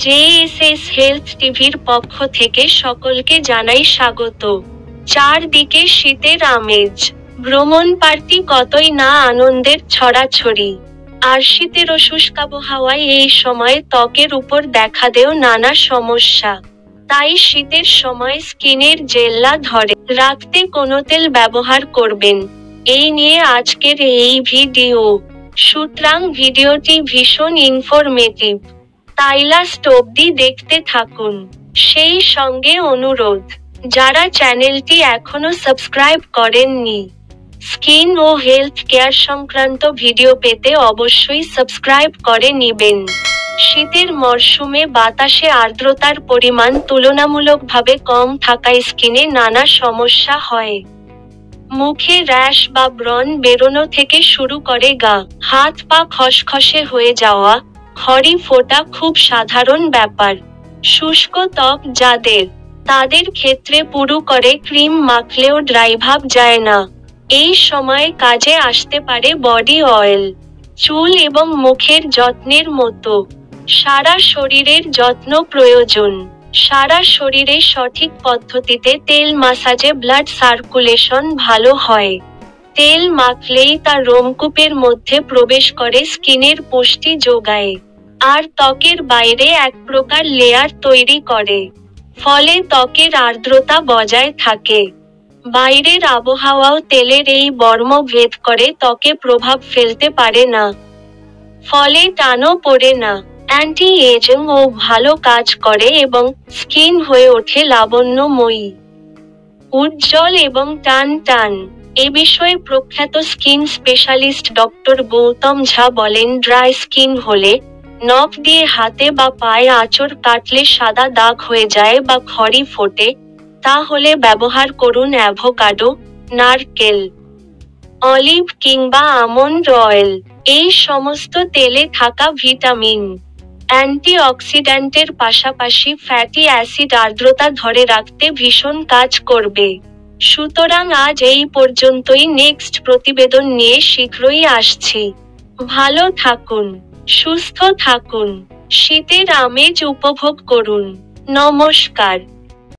JSS health টিভির পক্ষ থেকে সকলকে জানাই স্বাগত। চারদিকে শীতের আমেজ, ভ্রমণ পার্টি কতই না আনন্দের ছড়াছড়ি। আর শীতের শুষ্ক আবহাওয়ায় এই সময় ত্বকের উপর দেখা দেয় নানা সমস্যা। তাই শীতের সময় স্কিনের জেল্লা ধরে রাখতে কোনো তেল ব্যবহার করবেন, এই নিয়ে আজকের এই ভিডিও। সুতরাং ভিডিওটি ভীষণ ইনফরমেটিভ, তাই লাস্ট অবধি দেখতে থাকুন। সেই সঙ্গে অনুরোধ, যারা চ্যানেলটি এখনো সাবস্ক্রাইব করেননি, স্কিন ও হেলথ কেয়ার সংক্রান্ত ভিডিও পেতে অবশ্যই সাবস্ক্রাইব করে নিবেন। শীতের মরশুমে বাতাসে আর্দ্রতার পরিমাণ তুলনামূলকভাবে কম থাকায় স্কিনে নানা সমস্যা হয়। মুখে র্যাশ বা ব্রণ বেরোনো থেকে শুরু করে গা, হাত পা খসখসে হয়ে যাওয়া, খড়ি ফোটা খুব সাধারণ ব্যাপার। শুষ্ক ত্বক যাদের, তাদের ক্ষেত্রে পুরু করে ক্রিম মাখলেও ড্রাই ভাব যায় না। এই সময়ে কাজে আসতে পারে বডি অয়েল। চুল এবং মুখের যত্নের মতো সারা শরীরের যত্ন প্রয়োজন। সারা শরীরে সঠিক পদ্ধতিতে তেল মাসাজে ব্লাড সার্কুলেশন ভালো হয়। তেল মাখলেই তা রোমকূপের মধ্যে প্রবেশ করে স্কিনের পুষ্টি যোগায়, আর ত্বকের বাইরে এক প্রকার লেয়ার তৈরি করে। ফলে ত্বকের আর্দ্রতা বজায় থাকে। বাইরের আবহাওয়াও তেলের এই বর্ম ভেদ করে ত্বকে প্রভাব ফেলতে পারে না। ফলে টানও পড়ে না, অ্যান্টি এজিং ও ভালো কাজ করে এবং স্কিন হয়ে ওঠে লাবণ্যময়ী, উজ্জ্বল এবং টান টান। এ বিষয়ে প্রখ্যাত স্কিন স্পেশালিস্ট ডক্টর গৌতম ঝা বলেন, ড্রাই স্কিন হলে নখ দিয়ে হাতে বা পায়ে আঁচড় কাটলে সাদা দাগ হয়ে যায় বা খড়ি ফোটে, তাহলে ব্যবহার করুন অ্যাভোকাডো, নারকেল, অলিভ কিংবা আমন্ড অয়েল। এই সমস্ত তেলে থাকা ভিটামিন, অ্যান্টিঅক্সিড্যান্টের পাশাপাশি ফ্যাটি অ্যাসিড আর্দ্রতা ধরে রাখতে ভীষণ কাজ করবে। সুতরাং আজ এই পর্যন্তই, নেক্সট প্রতিবেদন নিয়ে শীঘ্রই আসছি। ভালো থাকুন, সুস্থ থাকুন, শীতের আমেজ উপভোগ করুন। নমস্কার।